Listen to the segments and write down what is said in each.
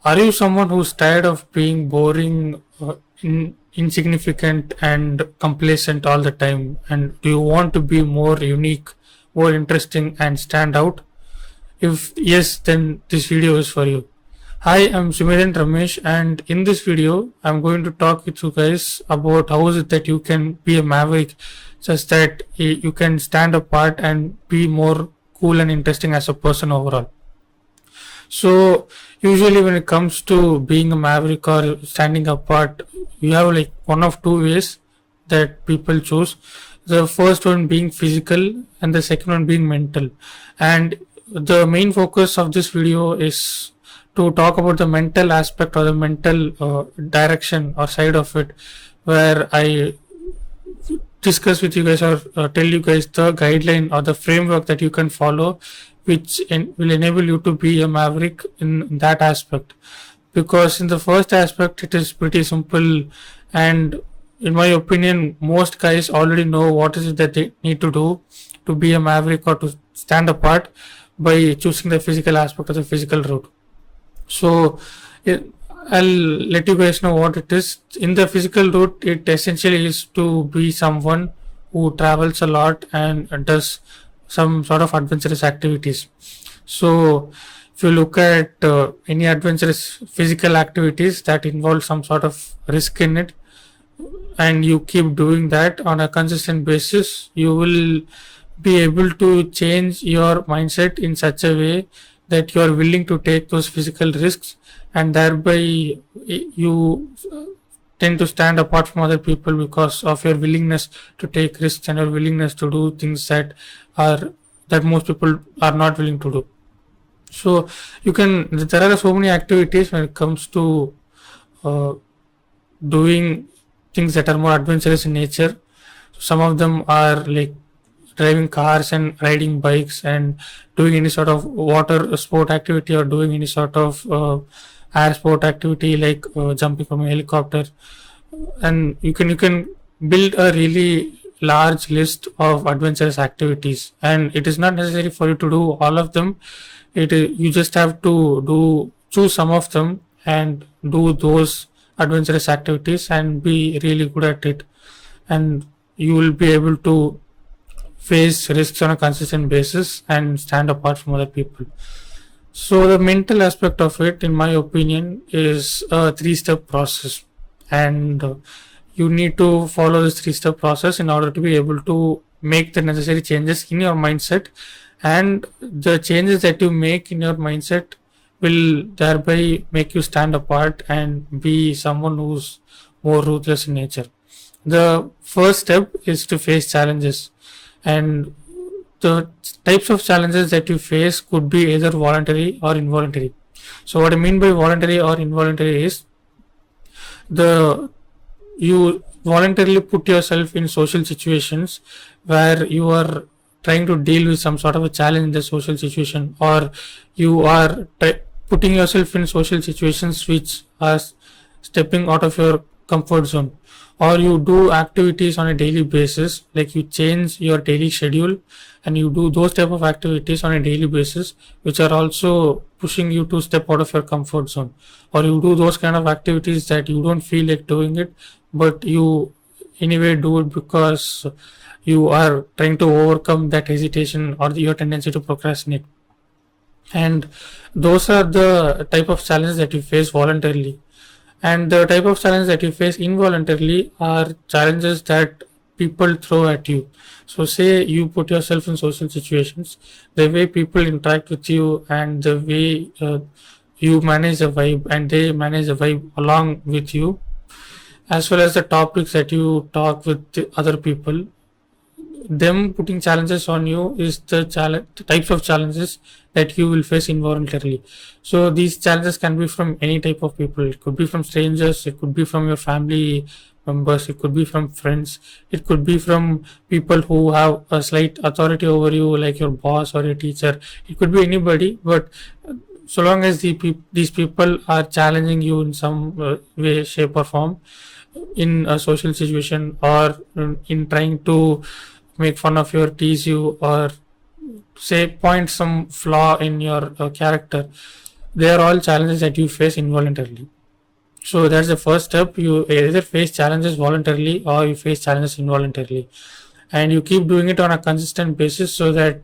Are you someone who's tired of being boring, insignificant, and complacent all the time? And do you want to be more unique, more interesting, and stand out? If yes, then this video is for you. Hi, I'm Sumedhan Ramesh, and in this video, I'm going to talk with you guys about how is it that you can be a maverick, such that you can stand apart and be more cool and interesting as a person overall. So usually when it comes to being a maverick or standing apart, you have like one of two ways that people choose. The first one being physical and the second one being mental. And the main focus of this video is to talk about the mental aspect or the mental direction or side of it, where I discuss with you guys or tell you guys the guideline or the framework that you can follow, which will enable you to be a maverick in that aspect. Because in the first aspect, it is pretty simple, and in my opinion, most guys already know what is it that they need to do to be a maverick or to stand apart by choosing the physical aspect of the physical route. So I'll let you guys know what it is. In the physical route, it essentially is to be someone who travels a lot and does some sort of adventurous activities. So if you look at any adventurous physical activities that involve some sort of risk in it, and you keep doing that on a consistent basis, you will be able to change your mindset in such a way that you are willing to take those physical risks, and thereby you tend to stand apart from other people because of your willingness to take risks and your willingness to do things that most people are not willing to do. So there are so many activities when it comes to uh, doing things that are more adventurous in nature. Some of them are like driving cars and riding bikes and doing any sort of water sport activity or doing any sort of air sport activity like jumping from a helicopter. And you can build a really large list of adventurous activities, and it is not necessary for you to do all of them. You just have to choose some of them and do those adventurous activities and be really good at it, and you will be able to face risks on a consistent basis and stand apart from other people. So the mental aspect of it, in my opinion, is a 3-step process, and you need to follow this 3-step process in order to be able to make the necessary changes in your mindset, and the changes that you make in your mindset will thereby make you stand apart and be someone who's more ruthless in nature. The first step is to face challenges, and the types of challenges that you face could be either voluntary or involuntary. So what I mean by voluntary or involuntary is you voluntarily put yourself in social situations where you are trying to deal with some sort of a challenge in the social situation, or you are putting yourself in social situations which are stepping out of your comfort zone, or you do activities on a daily basis, like you change your daily schedule and you do those type of activities on a daily basis which are also pushing you to step out of your comfort zone, or you do those kind of activities that you don't feel like doing it but you anyway do it because you are trying to overcome that hesitation or your tendency to procrastinate. And those are the type of challenges that you face voluntarily. And the type of challenge that you face involuntarily are challenges that people throw at you. So say you put yourself in social situations, the way people interact with you and the way you manage the vibe and they manage the vibe along with you, as well as the topics that you talk with the other people, them putting challenges on you is the types of challenges that you will face involuntarily. So these challenges can be from any type of people. It could be from strangers, it could be from your family members, it could be from friends, it could be from people who have a slight authority over you, like your boss or your teacher. It could be anybody, but so long as these people are challenging you in some way, shape or form in a social situation, or in trying to make fun of you or tease you or say point some flaw in your character, they are all challenges that you face involuntarily. So that's the first step. You either face challenges voluntarily or you face challenges involuntarily, and you keep doing it on a consistent basis, so that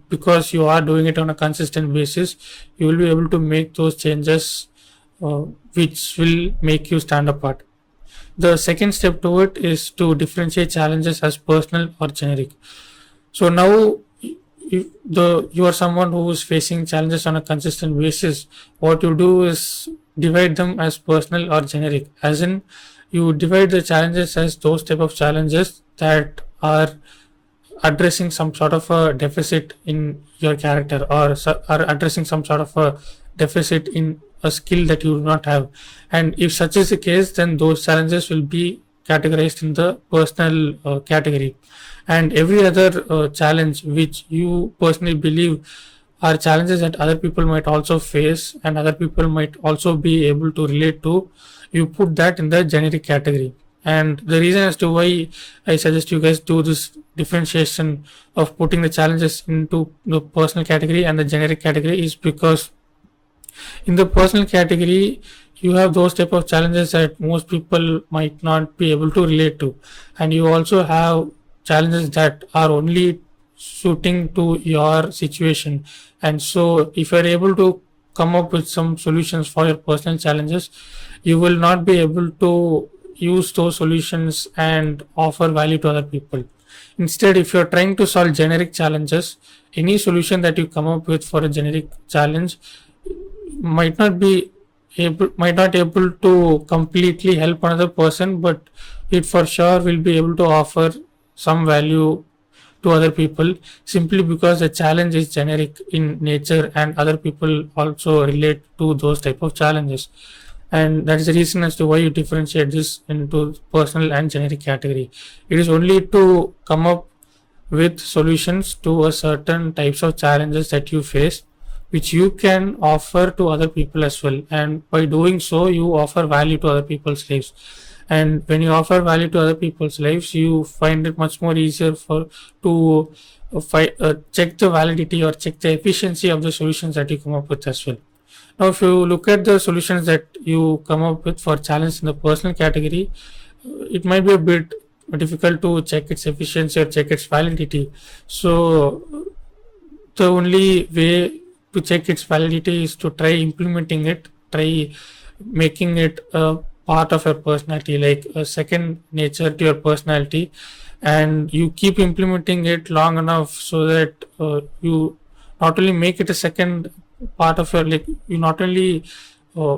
because you are doing it on a consistent basis, you will be able to make those changes uh, which will make you stand apart. The second step to it is to differentiate challenges as personal or generic. So now, if you are someone who is facing challenges on a consistent basis, what you do is divide them as personal or generic. As in, you divide the challenges as those type of challenges that are addressing some sort of a deficit in your character, or are addressing some sort of a deficit in a skill that you do not have. And if such is the case, then those challenges will be categorized in the personal category. And every other challenge which you personally believe are challenges that other people might also face and other people might also be able to relate to, you put that in the generic category. And the reason as to why I suggest you guys do this differentiation of putting the challenges into the personal category and the generic category is because in the personal category you have those type of challenges that most people might not be able to relate to, and you also have challenges that are only suiting to your situation. And so if you're able to come up with some solutions for your personal challenges, you will not be able to use those solutions and offer value to other people. Instead, if you're trying to solve generic challenges, any solution that you come up with for a generic challenge might not able to completely help another person, but it for sure will be able to offer some value to other people, simply because the challenge is generic in nature and other people also relate to those type of challenges. And that is the reason as to why you differentiate this into personal and generic category. It is only to come up with solutions to a certain types of challenges that you face, which you can offer to other people as well. And by doing so, you offer value to other people's lives. And when you offer value to other people's lives, you find it much more easier to check the validity or check the efficiency of the solutions that you come up with as well. Now, if you look at the solutions that you come up with for challenge in the personal category, it might be a bit difficult to check its efficiency or check its validity. So the only way to check its validity is to try implementing it, try making it a part of your personality, like a second nature to your personality, and you keep implementing it long enough so that you not only make it a second part of your, like, you not only uh,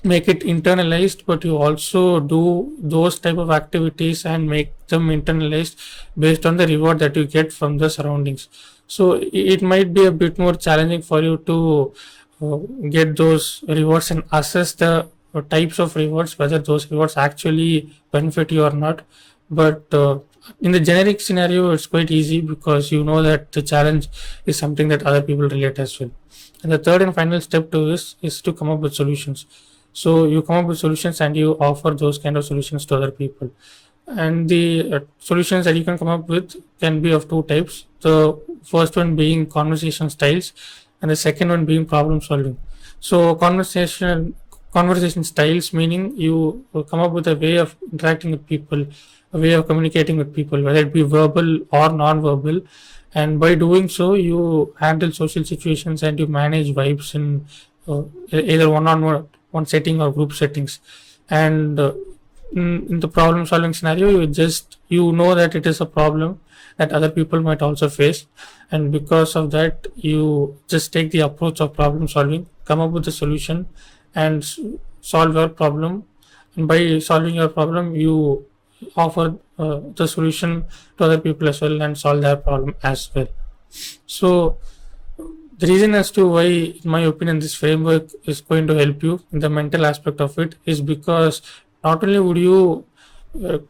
make it internalized, but you also do those type of activities and make them internalized based on the reward that you get from the surroundings. So it might be a bit more challenging for you to get those rewards and assess the types of rewards, whether those rewards actually benefit you or not. But in the generic scenario, it's quite easy because you know that the challenge is something that other people relate as well. And the third and final step to this is to come up with solutions. So you come up with solutions and you offer those kind of solutions to other people. And the solutions that you can come up with can be of two types. The first one being conversation styles, and the second one being problem solving. So conversation styles, meaning you come up with a way of interacting with people, a way of communicating with people, whether it be verbal or non-verbal. And by doing so, you handle social situations and you manage vibes in either one setting or group settings. And in the problem solving scenario, you know that it is a problem that other people might also face, and because of that you just take the approach of problem solving, come up with a solution and solve your problem. And by solving your problem, you offer the solution to other people as well and solve their problem as well. So the reason as to why, in my opinion, this framework is going to help you in the mental aspect of it is because not only would you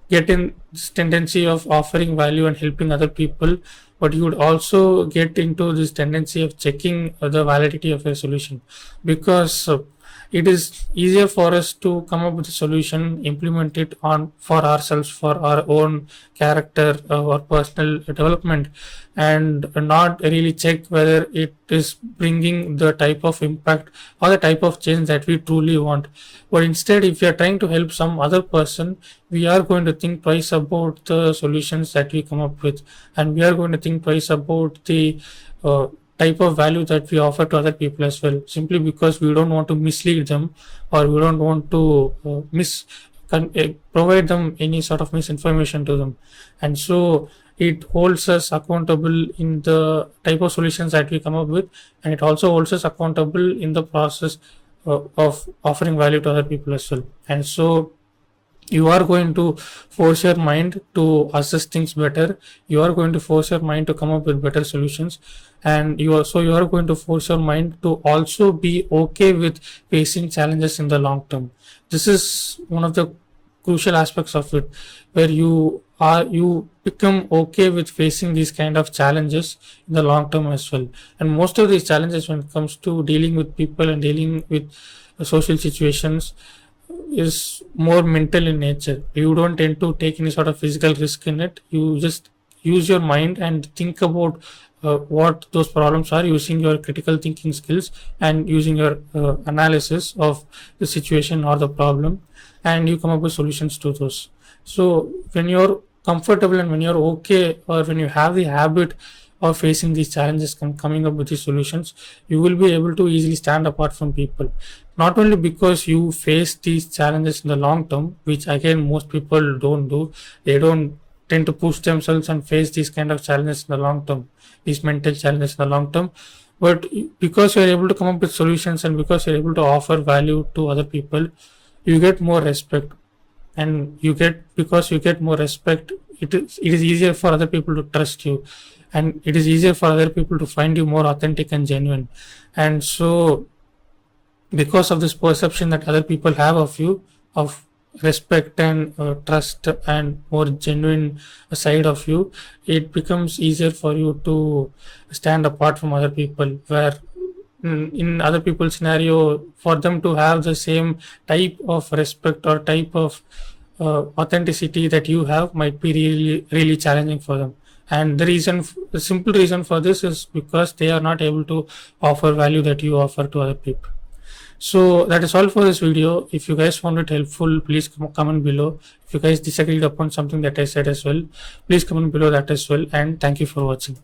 get in this tendency of offering value and helping other people, but you would also get into this tendency of checking the validity of your solution. Because It is easier for us to come up with a solution, implement it on for ourselves, for our own character or personal development, and not really check whether it is bringing the type of impact or the type of change that we truly want. But instead, if we are trying to help some other person, we are going to think twice about the solutions that we come up with, and we are going to think twice about the uh, type of value that we offer to other people as well, simply because we don't want to mislead them, or we don't want to provide them any sort of misinformation to them. And so it holds us accountable in the type of solutions that we come up with, and it also holds us accountable in the process of offering value to other people as well. And so you are going to force your mind to assess things better. You are going to force your mind to come up with better solutions, and you are going to force your mind to also be okay with facing challenges in the long term. This is one of the crucial aspects of it, where you become okay with facing these kind of challenges in the long term as well. And most of these challenges, when it comes to dealing with people and dealing with social situations, is more mental in nature. You don't tend to take any sort of physical risk in it. You just use your mind and think about what those problems are, using your critical thinking skills and using your analysis of the situation or the problem, and you come up with solutions to those. So when you're comfortable and when you're okay, or when you have the habit of facing these challenges and coming up with these solutions, you will be able to easily stand apart from people. Not only because you face these challenges in the long term, which again most people don't do. They don't tend to push themselves and face these kind of challenges in the long term, these mental challenges in the long term. But because you're able to come up with solutions, and because you're able to offer value to other people, you get more respect. And because you get more respect, it is easier for other people to trust you, and it is easier for other people to find you more authentic and genuine. And so because of this perception that other people have of you, of respect and trust and more genuine side of you, it becomes easier for you to stand apart from other people, where in other people's scenario, for them to have the same type of respect or type of authenticity that you have might be really challenging for them. And the simple reason for this is because they are not able to offer value that you offer to other people. So that is all for this video. If you guys found it helpful, please comment below. If you guys disagreed upon something that I said as well, please comment below that as well. And thank you for watching.